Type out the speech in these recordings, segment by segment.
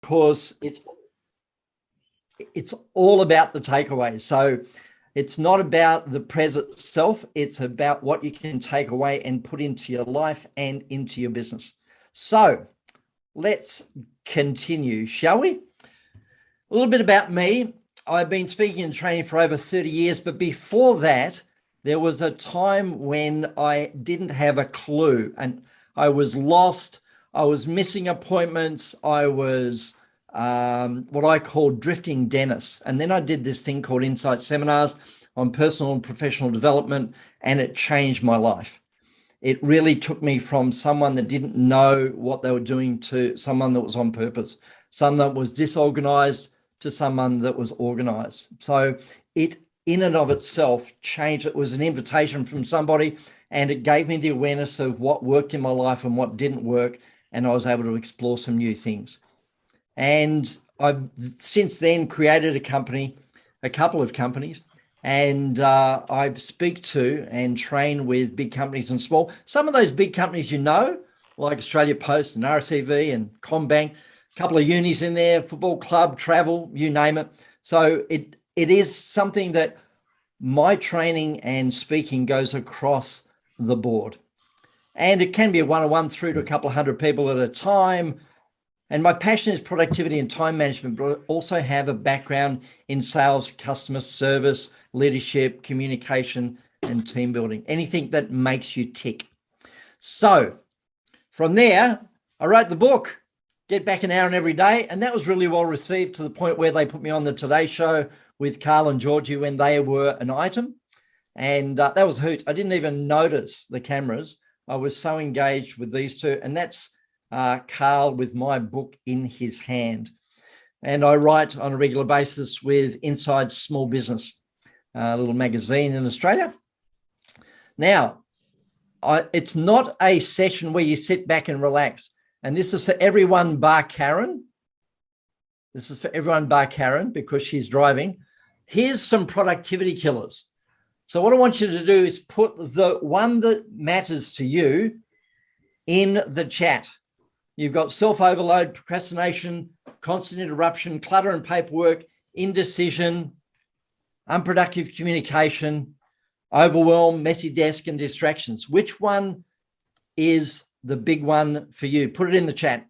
because it's all about the takeaway. So it's not about the present itself. It's about what you can take away and put into your life and into your business. So let's continue, shall we? A little bit about me. I've been speaking and training for over 30 years, but before that, there was a time when I didn't have a clue and I was lost. I was missing appointments. I was what I call drifting Dennis. And then I did this thing called Insight Seminars on personal and professional development, and it changed my life. It really took me from someone that didn't know what they were doing to someone that was on purpose, someone that was disorganized to someone that was organized. So it in and of itself changed. It was an invitation from somebody, and it gave me the awareness of what worked in my life and what didn't work. And I was able to explore some new things. And I've since then created a couple of companies, and I speak to and train with big companies and small. Some of those big companies, like Australia Post and RCV and CommBank, a couple of unis in there, football club, travel, you name it. So it is something that my training and speaking goes across the board. And it can be a one-on-one through to a couple of hundred people at a time. And my passion is productivity and time management, but I also have a background in sales, customer service, leadership, communication, and team building, anything that makes you tick. So from there, I wrote the book, Get Back an Hour in Every Day, and that was really well received to the point where they put me on the Today Show with Carl and Georgie when they were an item. And that was a hoot. I didn't even notice the cameras. I was so engaged with these two, and that's Carl with my book in his hand. And I write on a regular basis with Inside Small Business, a little magazine in Australia. Now, it's not a session where you sit back and relax. And this is for everyone bar Karen. This is for everyone bar Karen because she's driving. Here's some productivity killers. So what I want you to do is put the one that matters to you in the chat. You've got self-overload, procrastination, constant interruption, clutter and paperwork, indecision, unproductive communication, overwhelm, messy desk, and distractions. Which one is the big one for you? Put it in the chat.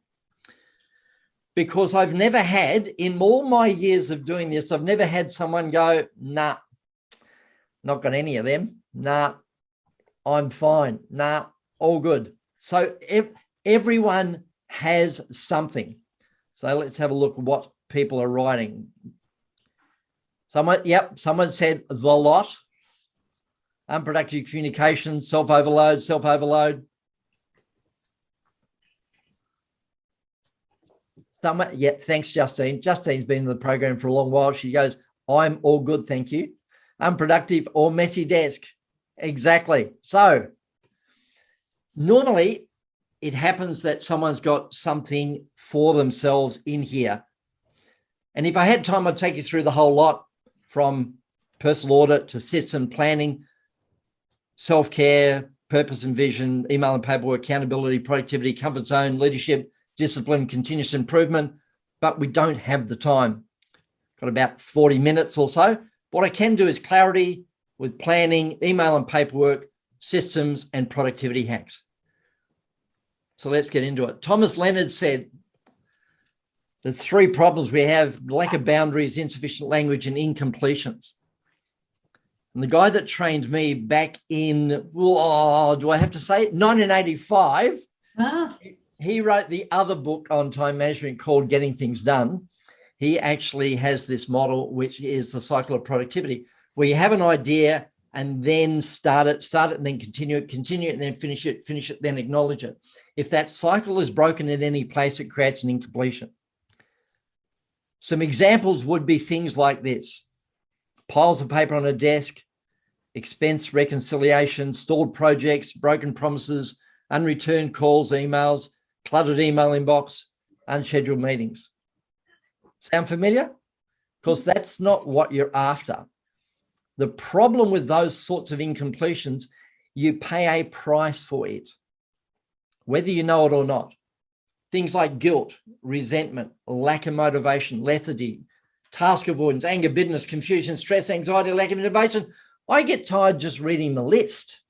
Because I've never had, in all my years of doing this, I've never had someone go, nah, not got any of them. Nah, I'm fine. Nah, all good. So everyone has something. So let's have a look at what people are writing. Someone said the lot, unproductive communication, self-overload. Thanks, Justine. Justine's been in the program for a long while. She goes, I'm all good, thank you. Unproductive or messy desk. Exactly. So normally it happens that someone's got something for themselves in here. And if I had time, I'd take you through the whole lot, from personal audit to system planning, self-care, purpose and vision, email and paperwork, accountability, productivity, comfort zone, leadership, discipline, continuous improvement. But we don't have the time. Got about 40 minutes or so. What I can do is clarity with planning, email and paperwork, systems, and productivity hacks. So let's get into it. Thomas Leonard said, the three problems we have: lack of boundaries, insufficient language, and incompletions. And the guy that trained me back in, do I have to say it? 1985, he wrote the other book on time management called Getting Things Done. He actually has this model, which is the cycle of productivity, where you have an idea and then start it, and then continue it, and then finish it, then acknowledge it. If that cycle is broken in any place, it creates an incompletion. Some examples would be things like this: piles of paper on a desk, expense reconciliation, stalled projects, broken promises, unreturned calls, emails, cluttered email inbox, unscheduled meetings. Sound familiar? Because that's not what you're after. The problem with those sorts of incompletions, you pay a price for it, whether you know it or not. Things like guilt, resentment, lack of motivation, lethargy, task avoidance, anger, bitterness, confusion, stress, anxiety, lack of innovation. I get tired just reading the list.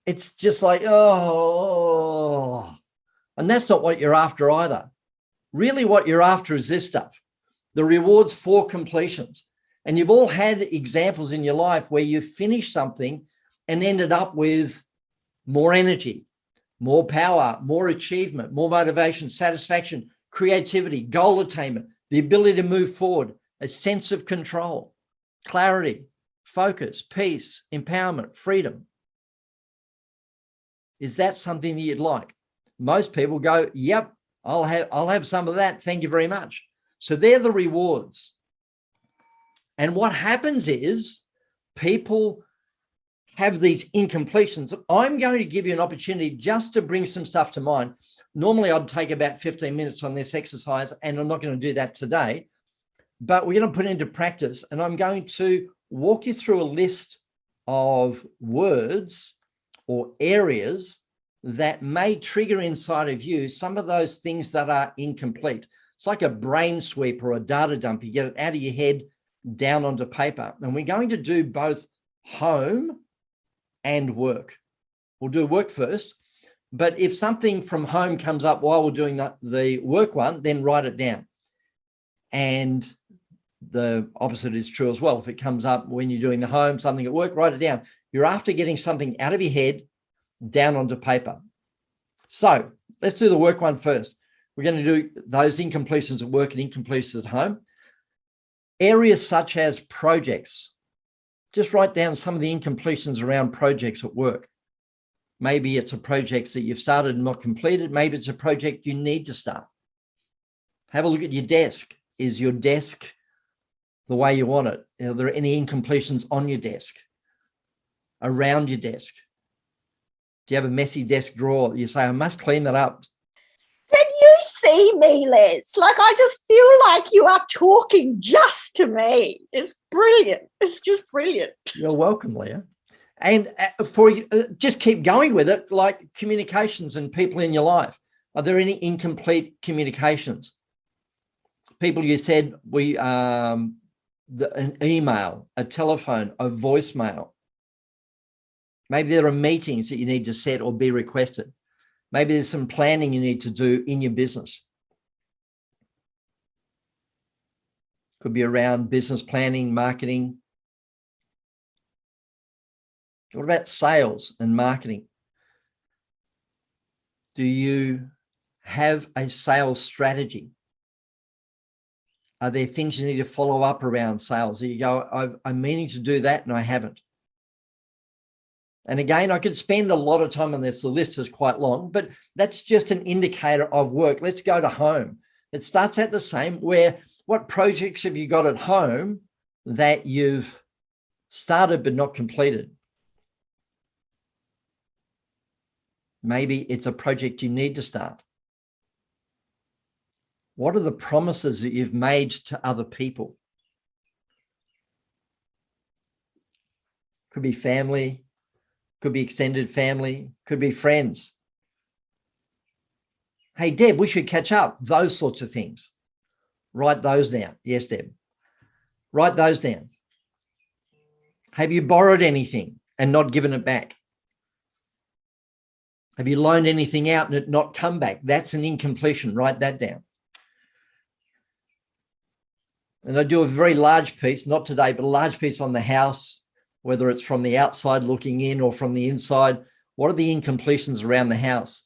It's just like, oh, and that's not what you're after either. Really what you're after is this stuff, the rewards for completions. And you've all had examples in your life where you finished something and ended up with more energy, more power, more achievement, more motivation, satisfaction, creativity, goal attainment, the ability to move forward, a sense of control, clarity, focus, peace, empowerment, freedom. Is that something that you'd like? Most people go, yep, I'll have some of that. Thank you very much. So they're the rewards. And what happens is people have these incompletions. I'm going to give you an opportunity just to bring some stuff to mind. Normally I'd take about 15 minutes on this exercise, and I'm not going to do that today, but we're going to put it into practice, and I'm going to walk you through a list of words or areas that may trigger inside of you some of those things that are incomplete. It's like a brain sweep or a data dump. You get it out of your head, down onto paper. And we're going to do both home and work. We'll do work first, but if something from home comes up while we're doing the work one, then write it down. And the opposite is true as well. If it comes up when you're doing the home, something at work, write it down. You're after getting something out of your head, down onto paper. So let's do the work one first. We're going to do those incompletions at work and incompletions at home. Areas such as projects. Just write down some of the incompletions around projects at work. Maybe it's a project that you've started and not completed. Maybe it's a project you need to start. Have a look at your desk. Is your desk the way you want it? Are there any incompletions on your desk? Around your desk? Do you have a messy desk drawer? You say, I must clean that up. Can you see me, Les? Like, I just feel like you are talking just to me. It's brilliant. It's just brilliant. You're welcome, Leah. And for you, just keep going with it, like communications and people in your life. Are there any incomplete communications? People you said, an email, a telephone, a voicemail. Maybe there are meetings that you need to set or be requested. Maybe there's some planning you need to do in your business. Could be around business planning, marketing. What about sales and marketing? Do you have a sales strategy? Are there things you need to follow up around sales? You go, I'm meaning to do that and I haven't. And again, I could spend a lot of time on this. The list is quite long, but that's just an indicator of work. Let's go to home. It starts at the same, where what projects have you got at home that you've started but not completed? Maybe it's a project you need to start. What are the promises that you've made to other people? Could be family, could be extended family, could be friends. Hey, Deb, we should catch up. Those sorts of things. Write those down. Yes, Deb. Write those down. Have you borrowed anything and not given it back? Have you loaned anything out and it not come back? That's an incompletion. Write that down. And I do a very large piece, not today, but a large piece on the house, whether it's from the outside looking in or from the inside. What are the incompletions around the house?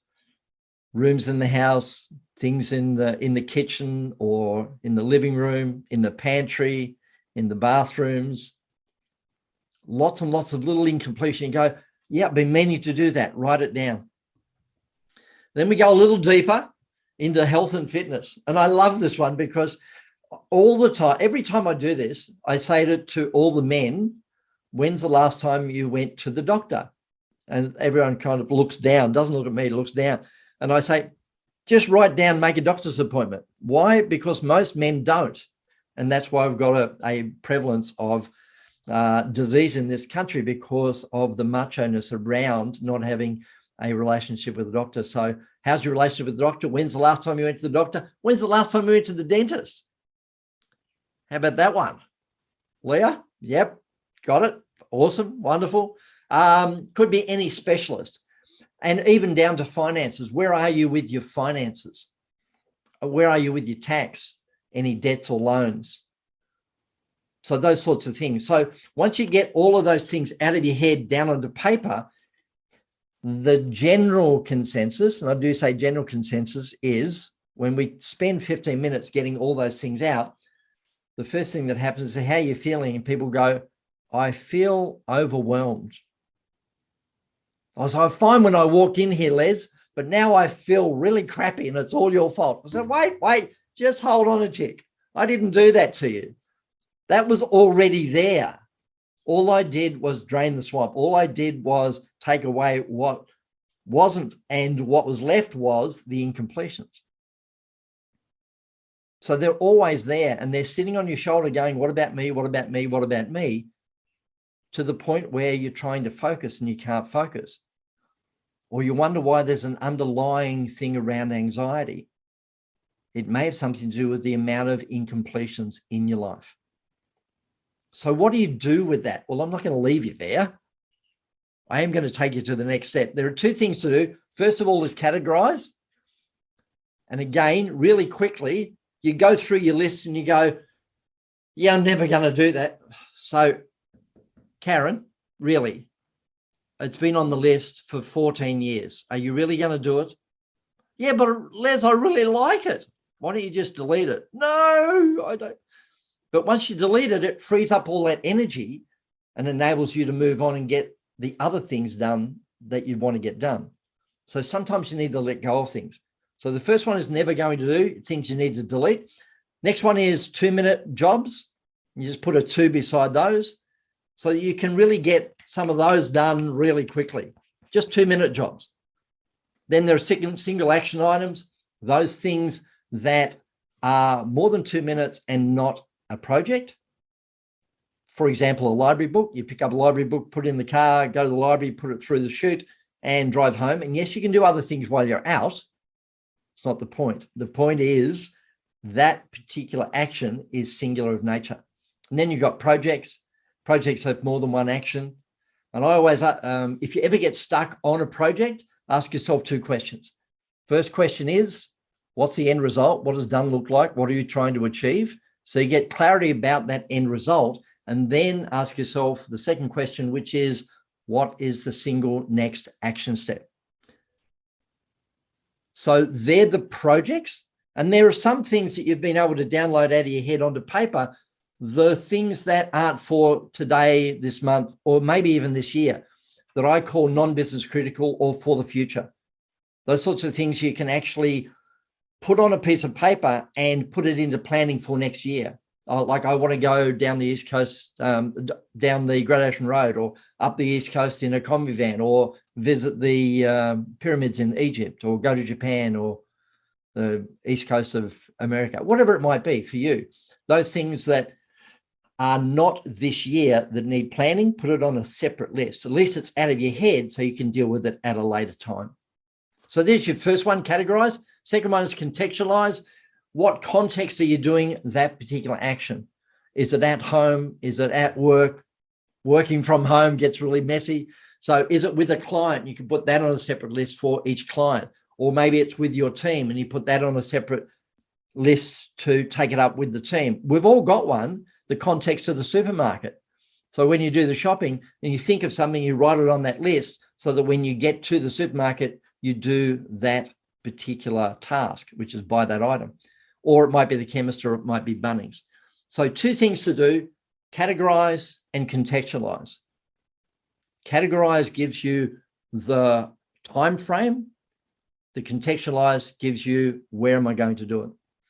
Rooms in the house, things in the kitchen or in the living room, in the pantry, in the bathrooms. Lots and lots of little incompletion. You go, yeah, I've been meaning to do that. Write it down. Then we go a little deeper into health and fitness. And I love this one because all the time, every time I do this, I say to all the men, when's the last time you went to the doctor? And everyone kind of looks down, doesn't look at me, looks down. And I say, just write down, make a doctor's appointment. Why? Because most men don't. And that's why we've got a prevalence of disease in this country, because of the macho-ness around not having a relationship with a doctor. So How's your relationship with the doctor? When's the last time you went to the doctor? When's the last time you went to the dentist? How about that one? Leah? Yep. Got it. Awesome. Wonderful. Could be any specialist. And even down to finances. Where are you with your finances? Where are you with your tax? Any debts or loans? So those sorts of things. So once you get all of those things out of your head down onto paper, the general consensus, and I do say general consensus, is when we spend 15 minutes getting all those things out, the first thing that happens is how you're feeling, and people go, I feel overwhelmed. I was fine when I walked in here, Les, but now I feel really crappy and it's all your fault. I said, wait, just hold on a tick. I didn't do that to you. That was already there. All I did was drain the swamp. All I did was take away what wasn't, and what was left was the incompletions. So they're always there, and they're sitting on your shoulder going, what about me? What about me? What about me? To the point where you're trying to focus and you can't focus. Or you wonder why there's an underlying thing around anxiety. It may have something to do with the amount of incompletions in your life. So what do you do with that? Well, I'm not going to leave you there. I am going to take you to the next step. There are two things to do. First of all is categorize. And again, really quickly, you go through your list and you go, yeah, I'm never going to do that. So Karen, really, it's been on the list for 14 years. Are you really going to do it? Yeah, but Les, I really like it. Why don't you just delete it? No, I don't. But once you delete it, it frees up all that energy and enables you to move on and get the other things done that you want to get done. So sometimes you need to let go of things. So the first one is never going to do, things you need to delete. Next one is 2-minute jobs. You just put a 2 beside those so that you can really get some of those done really quickly. Just 2-minute jobs. Then there are single action items, those things that are more than 2 minutes and not a project. For example, a library book. You pick up a library book, put it in the car, go to the library, put it through the chute and drive home. And yes, you can do other things while you're out. It's not the point. The point is that particular action is singular of nature. And then you've got projects. Projects have more than one action. And I always, if you ever get stuck on a project, ask yourself 2 questions. First question is, what's the end result? What does done look like? What are you trying to achieve? So you get clarity about that end result, and then ask yourself the second question, which is, what is the single next action step? So they're the projects, and there are some things that you've been able to download out of your head onto paper, the things that aren't for today, this month, or maybe even this year, that I call non-business critical or for the future. Those sorts of things you can actually put on a piece of paper and put it into planning for next year. Like I want to go down the East Coast, down the Great Ocean Road, or up the East Coast in a combi van, or visit the pyramids in Egypt, or go to Japan, or the East Coast of America, whatever it might be for you. Those things that are not this year that need planning, put it on a separate list. At least it's out of your head so you can deal with it at a later time. So there's your first one, categorize. Second one is contextualize. What context are you doing that particular action? Is it at home? Is it at work? Working from home gets really messy. So is it with a client? You can put that on a separate list for each client. Or maybe it's with your team and you put that on a separate list to take it up with the team. We've all got one, the context of the supermarket. So when you do the shopping and you think of something, you write it on that list so that when you get to the supermarket, you do that particular task, which is buy that item. Or it might be the chemist, or it might be Bunnings. So 2 things to do, categorize and contextualize. Categorize gives you the time frame. The contextualize gives you where am I going to do it,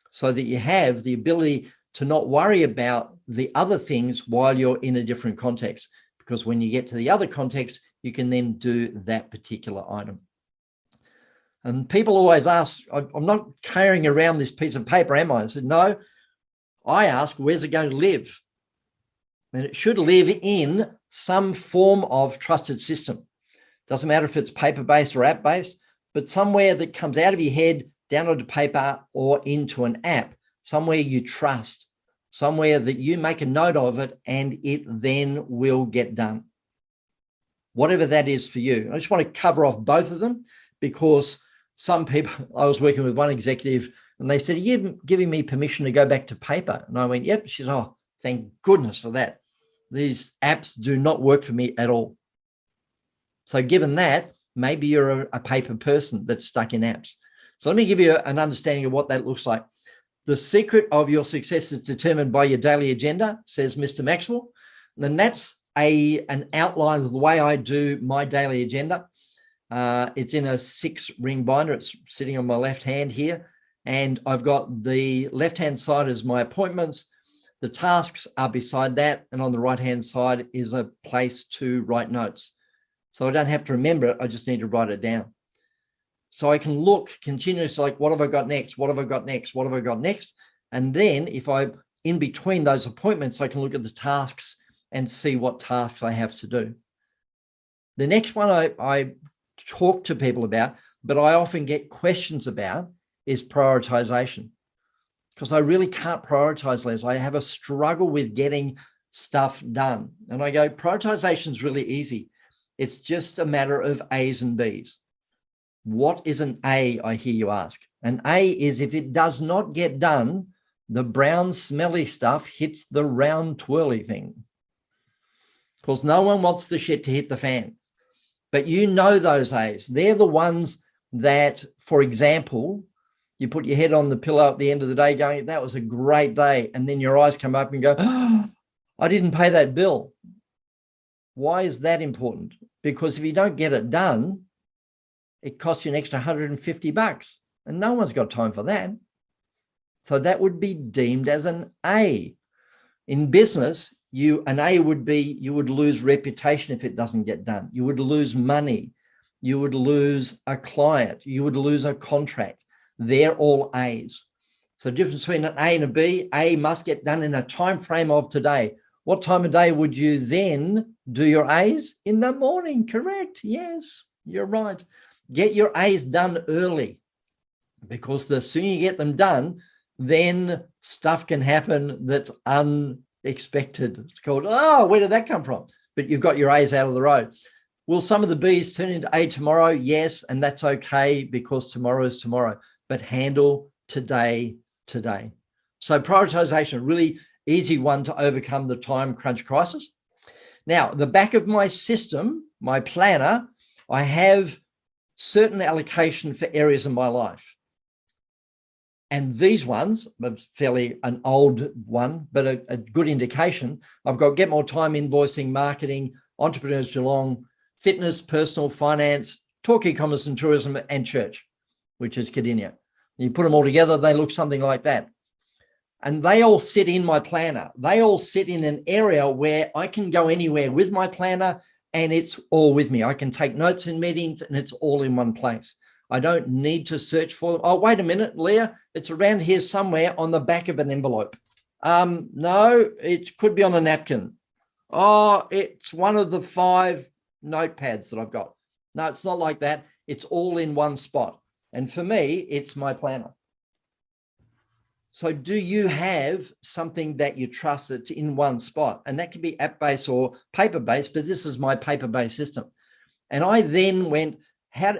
so that you have the ability to not worry about the other things while you're in a different context, because when you get to the other context, you can then do that particular item. And people always ask, I'm not carrying around this piece of paper, am I? I said, no. I ask, where's it going to live? And it should live in some form of trusted system. Doesn't matter if it's paper-based or app-based. but somewhere that comes out of your head, down onto paper or into an app, somewhere you trust, somewhere that you make a note of it and it then will get done. Whatever that is for you. I just want to cover off both of them because some people, I was working with one executive and they said, are you giving me permission to go back to paper? And I went, yep. She said, oh, thank goodness for that. These apps do not work for me at all. So given that, maybe you're a paper person that's stuck in apps. So let me give you an understanding of what that looks like. The secret of your success is determined by your daily agenda, says Mr. Maxwell. And that's an outline of the way I do my daily agenda. It's in a 6-ring binder. It's sitting on my left hand here. And I've got the left-hand side as my appointments. The tasks are beside that. And on the right-hand side is a place to write notes. So I don't have to remember it. I just need to write it down. So I can look continuously like, what have I got next? What have I got next? What have I got next? And then if in between those appointments, I can look at the tasks and see what tasks I have to do. The next one I talk to people about, but I often get questions about, is prioritization. Because I really can't prioritize, Les. I have a struggle with getting stuff done. And I go, prioritization is really easy. It's just a matter of A's and B's. What is an A, I hear you ask? An A is if it does not get done, the brown smelly stuff hits the round twirly thing. Because no one wants the shit to hit the fan. But you know those A's. They're the ones that, for example, you put your head on the pillow at the end of the day going, that was a great day. And then your eyes come up and go, oh, I didn't pay that bill. Why is that important? Because if you don't get it done, it costs you an extra $150 and no one's got time for that. So that would be deemed as an A. In business, an A would be, you would lose reputation if it doesn't get done. You would lose money. You would lose a client. You would lose a contract. They're all A's. So the difference between an A and a B, A must get done in a time frame of today. What time of day would you then do your A's? In the morning, correct? Yes, you're right. Get your A's done early because the sooner you get them done, then stuff can happen that's unexpected. It's called, oh, where did that come from? But you've got your A's out of the road. Will some of the B's turn into A tomorrow? Yes, and that's okay because tomorrow is tomorrow. But handle today. So prioritization, really easy one to overcome the time crunch crisis. Now, the back of my system, my planner, I have certain allocation for areas of my life. And these ones, fairly an old one, but a good indication, I've got Get More Time, Invoicing, Marketing, Entrepreneurs Geelong, Fitness, Personal, Finance, Talk E-commerce and Tourism, and Church, which is Cadinia. You put them all together, they look something like that. And they all sit in my planner. They all sit in an area where I can go anywhere with my planner and it's all with me. I can take notes in meetings and it's all in one place. I don't need to search for them. Oh, wait a minute, Leah, it's around here somewhere on the back of an envelope. No, it could be on a napkin. Oh, it's one of the 5 notepads that I've got. No, it's not like that. It's all in one spot. And for me, it's my planner. So do you have something that you trust that's in one spot? And that can be app-based or paper-based, but this is my paper-based system. And I then went, how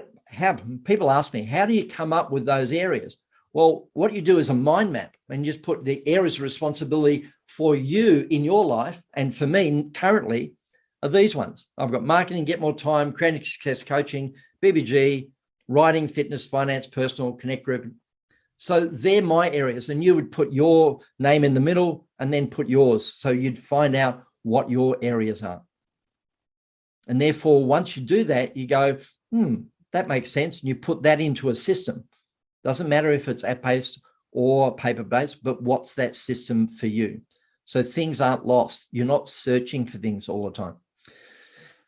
people ask me, how do you come up with those areas? Well, what you do is a mind map and you just put the areas of responsibility for you in your life. And for me currently are these ones. I've got marketing, Get More Time, creating success coaching, BBG, writing, fitness, finance, personal, connect group. So they're my areas. And you would put your name in the middle and then put yours. So you'd find out what your areas are. And therefore, once you do that, you go, that makes sense. And you put that into a system. Doesn't matter if it's app-based or paper-based, but what's that system for you? So things aren't lost. You're not searching for things all the time.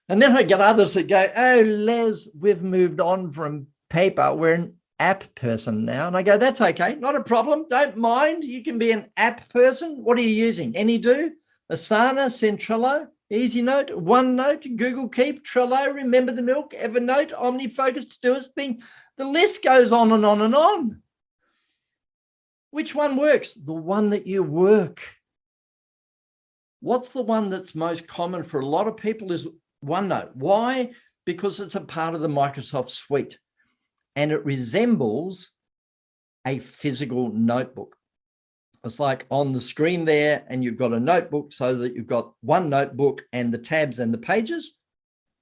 And then I get others that go, oh, Les, we've moved on from paper. We're an app person now. And I go, that's okay. Not a problem. Don't mind. You can be an app person. What are you using? AnyDo, Asana, Centrello, EasyNote, OneNote, Google Keep, Trello, Remember the Milk, Evernote, OmniFocus, Todoist, Thing. The list goes on and on and on. Which one works? The one that you work. What's the one that's most common for a lot of people is OneNote. Why? Because it's a part of the Microsoft suite and it resembles a physical notebook. It's like on the screen there, and you've got a notebook so that you've got one notebook and the tabs and the pages,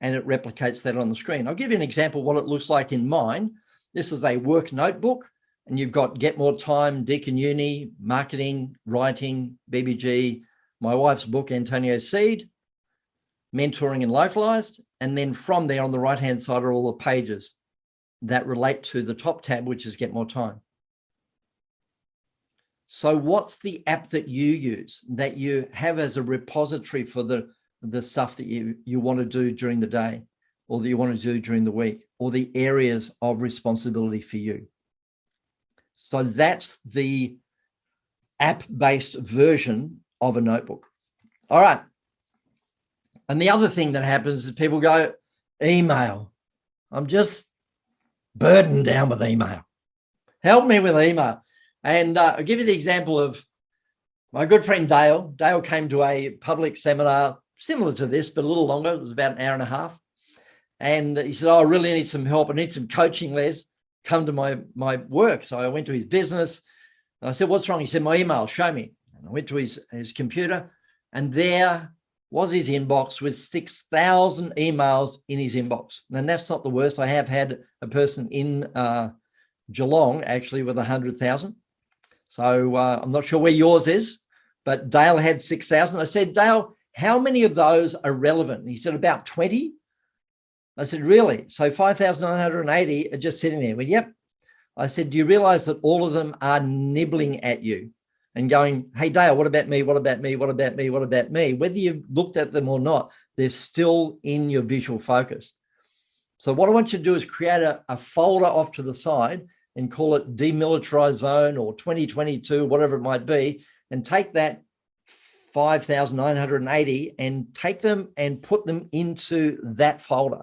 and it replicates that on the screen. I'll give you an example of what it looks like in mine. This is a work notebook, and you've got Get More Time, Deacon Uni, Marketing, Writing, BBG, my wife's book, Antonio Seed, Mentoring and Localized. And then from there on the right-hand side are all the pages that relate to the top tab, which is Get More Time. So what's the app that you use, that you have as a repository for the stuff that you want to do during the day, or that you want to do during the week, or the areas of responsibility for you? So that's the app-based version of a notebook. All right. And the other thing that happens is people go, email. I'm just burdened down with email. Help me with email. And I'll give you the example of my good friend Dale. Dale came to a public seminar similar to this, but a little longer. It was about an hour and a half. And he said, oh, I really need some help. I need some coaching, Les. Come to my work. So I went to his business. And I said, what's wrong? He said, my email, show me. And I went to his computer, and there was his inbox with 6,000 emails in his inbox. And that's not the worst. I have had a person in Geelong actually with 100,000. So I'm not sure where yours is, but Dale had 6,000. I said, Dale, how many of those are relevant? And he said, about 20. I said, really? So 5,980 are just sitting there. He went, yep. I said, do you realize that all of them are nibbling at you and going, hey, Dale, what about me? What about me? What about me? What about me? Whether you've looked at them or not, they're still in your visual focus. So what I want you to do is create a folder off to the side and call it Demilitarized Zone or 2022, whatever it might be, and take that 5,980 and take them and put them into that folder.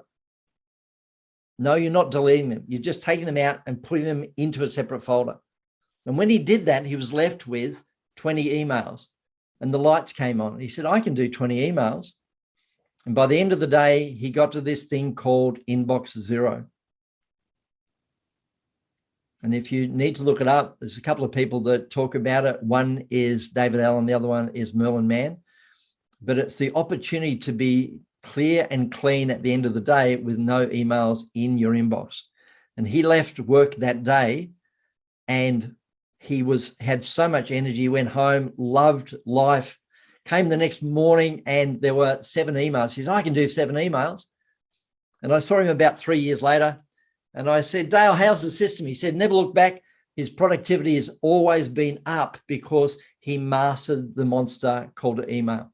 No, you're not deleting them. You're just taking them out and putting them into a separate folder. And when he did that, he was left with 20 emails, and the lights came on. He said, I can do 20 emails. And by the end of the day, he got to this thing called Inbox Zero. And if you need to look it up, there's a couple of people that talk about it. One is David Allen, the other one is Merlin Mann. But it's the opportunity to be clear and clean at the end of the day with no emails in your inbox. And he left work that day, and he had so much energy, went home, loved life, came the next morning, and there were 7 emails. He said, I can do 7 emails. And I saw him about 3 years later. And I said, Dale, how's the system? He said, never look back. His productivity has always been up because he mastered the monster called email.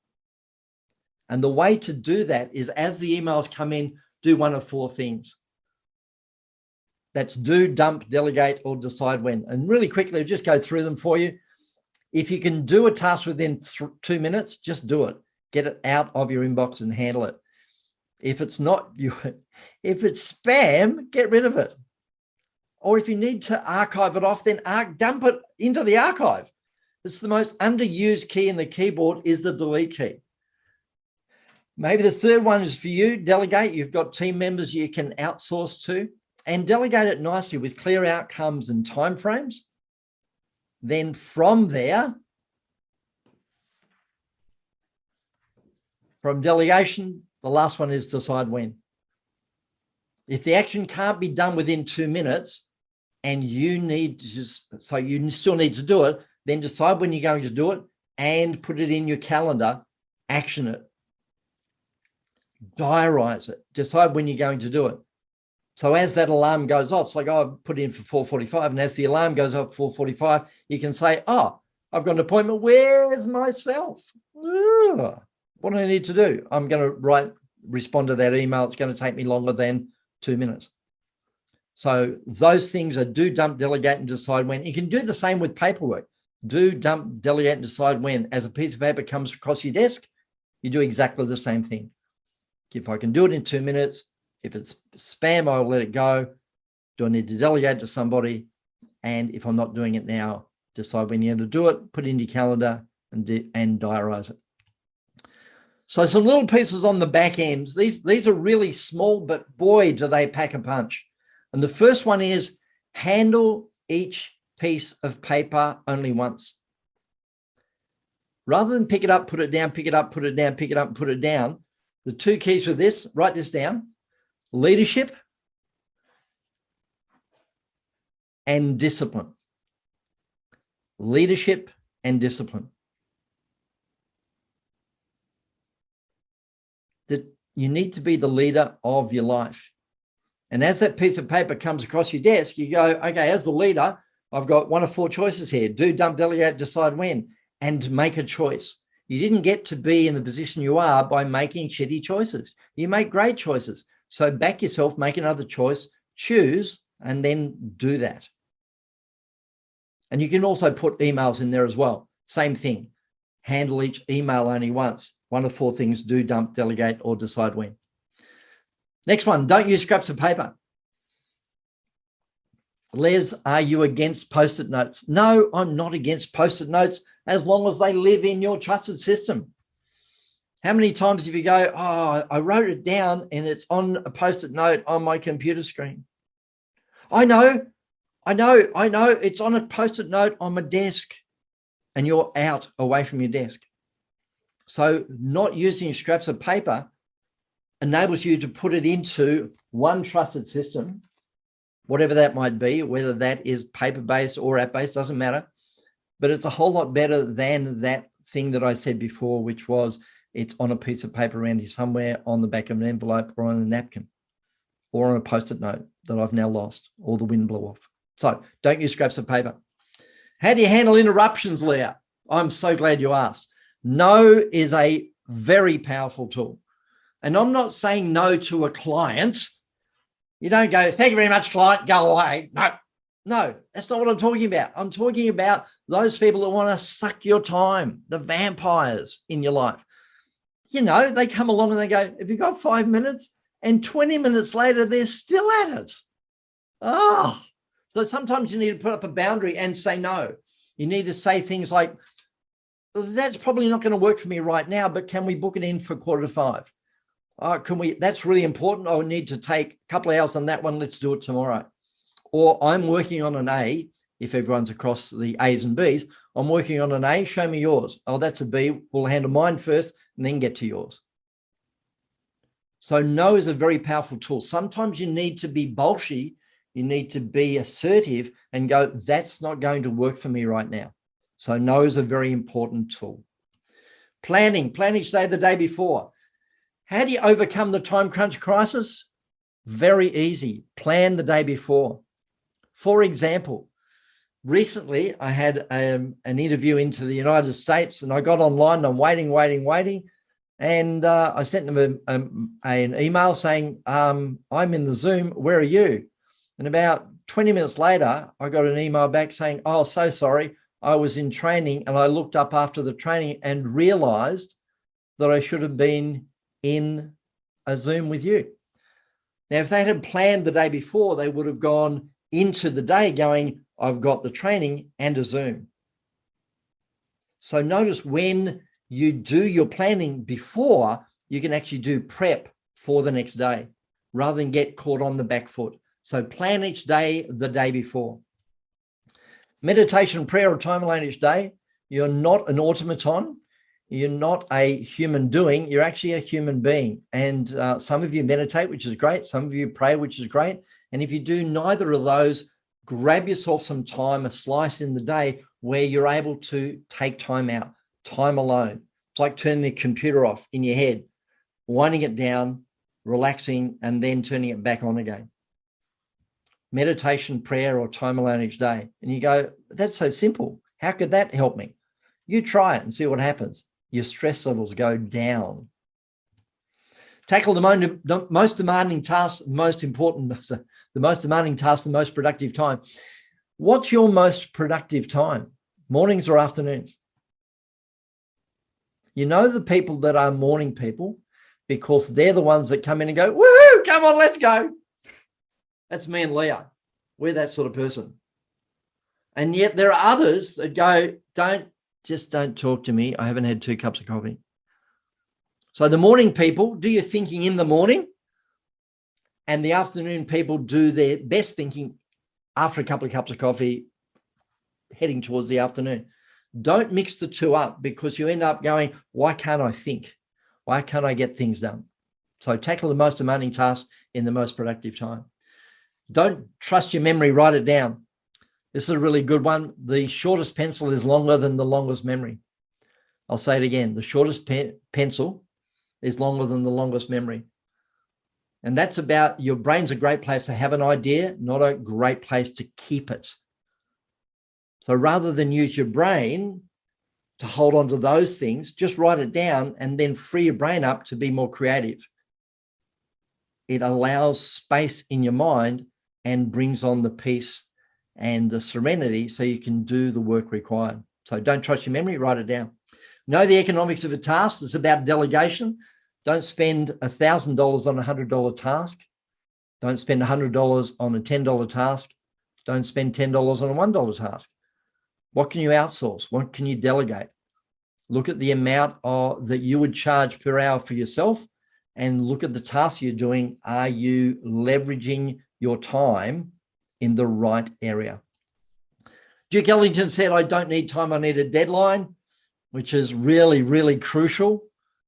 And the way to do that is, as the emails come in, do one of 4 things. That's do, dump, delegate, or decide when. And really quickly, I'll just go through them for you. If you can do a task within 2 minutes, just do it. Get it out of your inbox and handle it. If it's not you, if it's spam, get rid of it. Or if you need to archive it off, then dump it into the archive. It's the most underused key in the keyboard is the delete key. Maybe the third one is for you, delegate. You've got team members you can outsource to, and delegate it nicely with clear outcomes and timeframes. Then from there, from delegation, the last one is decide when. If the action can't be done within 2 minutes and you need to so you still need to do it, then decide when you're going to do it and put it in your calendar, action it. Diarize it, decide when you're going to do it. So as that alarm goes off, it's like, oh, I've put in for 4:45, and as the alarm goes off 4:45, you can say, oh, I've got an appointment with myself. Ugh. What do I need to do? I'm going to respond to that email. It's going to take me longer than 2 minutes. So those things are do, dump, delegate, and decide when. You can do the same with paperwork. Do, dump, delegate, and decide when. As a piece of paper comes across your desk, you do exactly the same thing. If I can do it in 2 minutes, if it's spam, I'll let it go. Do I need to delegate to somebody? And if I'm not doing it now, decide when you're going to do it, put it in your calendar and diarise it. So some little pieces on the back end. These are really small, but boy, do they pack a punch. And the first one is handle each piece of paper only once. Rather than pick it up, put it down, pick it up, put it down, pick it up, and put it down, the two keys for this, write this down: leadership and discipline. Leadership and discipline. That you need to be the leader of your life. And as that piece of paper comes across your desk, you go, okay, as the leader, I've got one of four choices here: do, dump, delegate, decide when, and make a choice. You didn't get to be in the position you are by making shitty choices. You make great choices. So back yourself, make another choice, choose, and then do that. And you can also put emails in there as well. Same thing. Handle each email only once. One of four things: do, dump, delegate, or decide when. Next one, don't use scraps of paper. Les, are you against Post-it notes? No, I'm not against Post-it notes as long as they live in your trusted system. How many times have you go, oh, I wrote it down and it's on a Post-it note on my computer screen? I know, it's on a Post-it note on my desk, and you're out away from your desk. So not using scraps of paper enables you to put it into one trusted system, whatever that might be, whether that is paper-based or app-based, doesn't matter. But it's a whole lot better than that thing that I said before, which was it's on a piece of paper around here somewhere, on the back of an envelope or on a napkin or on a Post-it note that I've now lost or the wind blew off. So don't use scraps of paper. How do you handle interruptions, Leah? I'm so glad you asked. No is a very powerful tool. And I'm not saying no to a client. You don't go, thank you very much, client, go away. No, that's not what I'm talking about. I'm talking about those people that want to suck your time, the vampires in your life. You know, they come along and they go, have you got 5 minutes? And 20 minutes later, they're still at it. Oh, so sometimes you need to put up a boundary and say no. You need to say things like, that's probably not going to work for me right now, but can we book it in for 4:45? Can we? That's really important. I need to take a couple of hours on that one. Let's do it tomorrow. Or I'm working on an A. If everyone's across the A's and B's, I'm working on an A. Show me yours. Oh, that's a B. We'll handle mine first and then get to yours. So no is a very powerful tool. Sometimes you need to be bolshy. You need to be assertive and go, that's not going to work for me right now. So no is a very important tool. Planning each day the day before. How do you overcome the time crunch crisis? Very easy. Plan the day before. For example, recently I had an interview into the United States, and I got online and I'm waiting. And I sent them an email saying, I'm in the Zoom, where are you? And about 20 minutes later, I got an email back saying, oh, so sorry, I was in training and I looked up after the training and realized that I should have been in a Zoom with you. Now, if they had planned the day before, they would have gone into the day going, I've got the training and a Zoom. So notice when you do your planning before, you can actually do prep for the next day rather than get caught on the back foot. So plan each day the day before. Meditation, prayer, or time alone each day. You're not an automaton. You're not a human doing. You're actually a human being. And some of you meditate, which is great. Some of you pray, which is great. And if you do neither of those, grab yourself some time, a slice in the day where you're able to take time out, time alone. It's like turning the computer off in your head, winding it down, relaxing, and then turning it back on again. Meditation, prayer, or time alone each day. And you go, that's so simple. How could that help me? You try it and see what happens. Your stress levels go down. Tackle the most demanding task, the most demanding task, the most productive time. What's your most productive time? Mornings or afternoons? You know the people that are morning people because they're the ones that come in and go, woohoo, come on, let's go. That's me and Leah. We're that sort of person. And yet there are others that go, don't talk to me. I haven't had 2 cups of coffee. So the morning people do your thinking in the morning, and the afternoon people do their best thinking after a couple of cups of coffee, heading towards the afternoon. Don't mix the two up, because you end up going, why can't I think? Why can't I get things done? So tackle the most demanding task in the most productive time. Don't trust your memory, write it down. This is a really good one. The shortest pencil is longer than the longest memory. I'll say it again. The shortest pencil is longer than the longest memory. And that's about, your brain's a great place to have an idea, not a great place to keep it. So rather than use your brain to hold on to those things, just write it down and then free your brain up to be more creative. It allows space in your mind and brings on the peace and the serenity so you can do the work required. So don't trust your memory, write it down. Know the economics of a task. It's about delegation. Don't spend $1,000 on a $100 task. Don't spend $100 on a $10 task. Don't spend $10 on a $1 task. What can you outsource? What can you delegate? Look at the amount that you would charge per hour for yourself, and look at the tasks you're doing. Are you leveraging your time in the right area? Duke Ellington said, I don't need time, I need a deadline, which is really, really crucial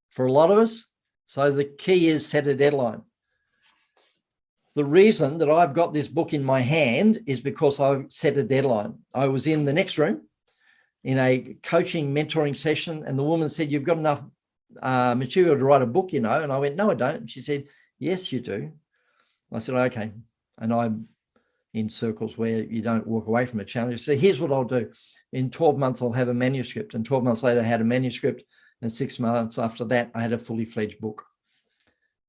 for a lot of us. So the key is set a deadline. The reason that I've got this book in my hand is because I've set a deadline. I was in the next room in a coaching mentoring session, and the woman said, you've got enough material to write a book, you know? And I went, no, I don't. And she said, yes, you do. I said, okay. And I'm in circles where you don't walk away from a challenge. So here's what I'll do. In 12 months, I'll have a manuscript. And 12 months later, I had a manuscript. And 6 months after that, I had a fully fledged book.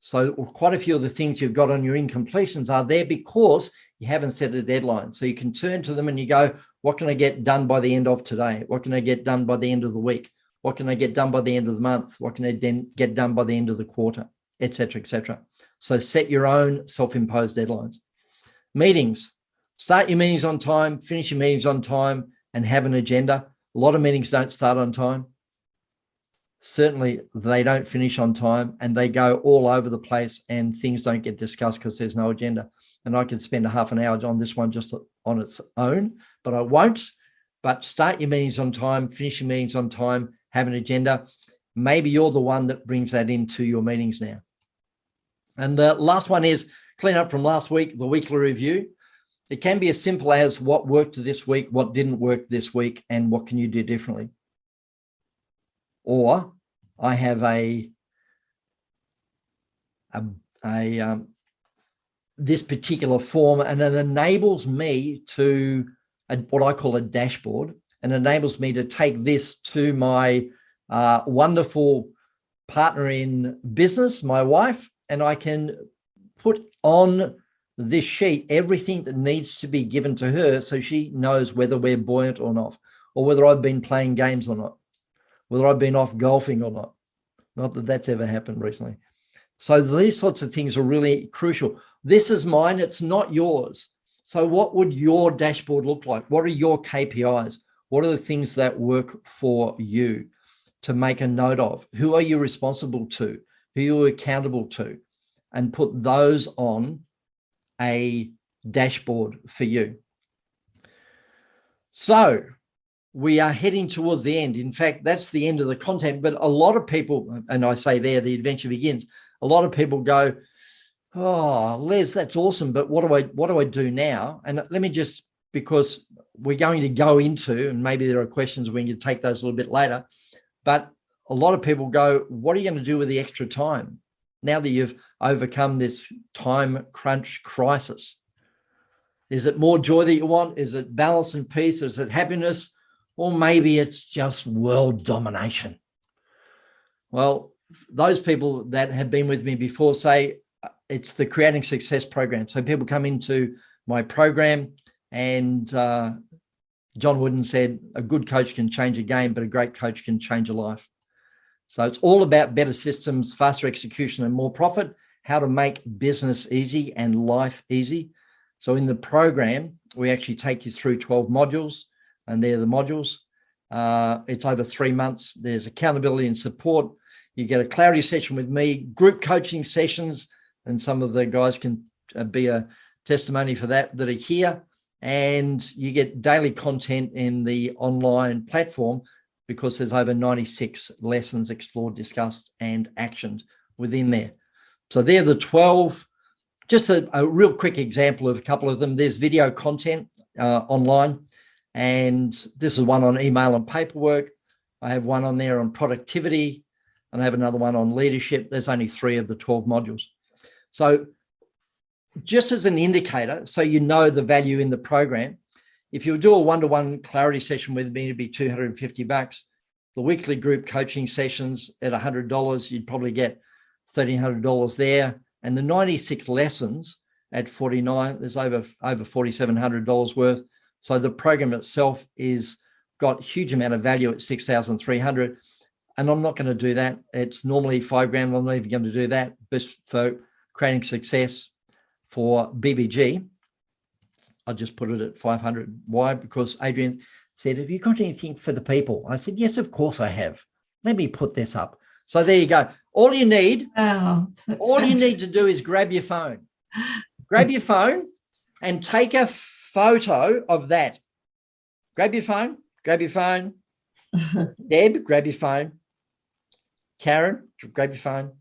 So quite a few of the things you've got on your incompletions are there because you haven't set a deadline. So you can turn to them and you go, what can I get done by the end of today? What can I get done by the end of the week? What can I get done by the end of the month? What can I then get done by the end of the quarter, et cetera, et cetera. So set your own self-imposed deadlines. Meetings. Start your meetings on time, finish your meetings on time, and have an agenda. A lot of meetings don't start on time. Certainly they don't finish on time, and they go all over the place, and things don't get discussed because there's no agenda. And I could spend a half an hour on this one just on its own, but I won't. But start your meetings on time, finish your meetings on time, have an agenda. Maybe you're the one that brings that into your meetings now. And the last one is clean up from last week, the weekly review. It can be as simple as what worked this week, what didn't work this week, and what can you do differently. Or I have this particular form, and it enables me to what I call a dashboard, and enables me to take this to my wonderful partner in business, my wife, and I can put on this sheet everything that needs to be given to her so she knows whether we're buoyant or not, or whether I've been playing games or not, whether I've been off golfing or not. Not that that's ever happened recently. So these sorts of things are really crucial. This is mine, it's not yours. So what would your dashboard look like? What are your KPIs? What are the things that work for you to make a note of? Who are you responsible to? Who are you accountable to? And put those on a dashboard for you. So we are heading towards the end. In fact, that's the end of the content. But a lot of people, and I say there, the adventure begins. A lot of people go, oh, Les, that's awesome, but what do I do now? And let me just, because we're going to go into, and maybe there are questions, we can take those a little bit later, but a lot of people go, what are you going to do with the extra time now that you've overcome this time crunch crisis? Is it more joy that you want? Is it balance and peace? Is it happiness? Or maybe it's just world domination. Well, those people that have been with me before say it's the Creating Success program. So people come into my program, and John Wooden said, a good coach can change a game, but a great coach can change a life. So it's all about better systems, faster execution, and more profit, how to make business easy and life easy. So in the program, we actually take you through 12 modules, and they're the modules. It's over 3 months. There's accountability and support. You get a clarity session with me, group coaching sessions, and some of the guys can be a testimony for that are here. And you get daily content in the online platform because there's over 96 lessons explored, discussed, and actioned within there. So they're the 12. Just a real quick example of a couple of them. There's video content online, and this is one on email and paperwork. I have one on there on productivity, and I have another one on leadership. There's only 3 of the 12 modules. So just as an indicator, so you know the value in the program, if you do a one-to-one clarity session with me, it'd be $250. The weekly group coaching sessions at $100, you'd probably get $1,300 there. And the 96 lessons at $49, there's over $4,700 worth. So the program itself is got a huge amount of value at $6,300. And I'm not going to do that. It's normally $5,000. I'm not even going to do that. Just for creating success for BBG, I just put it at 500. Why? Because Adrian said, have you got anything for the people? I said, yes, of course I have. Let me put this up. So there you go. All you need, you need to do is grab your phone. Grab your phone and take a photo of that. Grab your phone. Deb, grab your phone. Karen, grab your phone.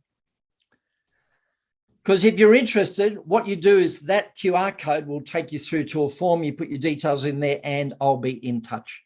Because if you're interested, what you do is that QR code will take you through to a form. You put your details in there and I'll be in touch.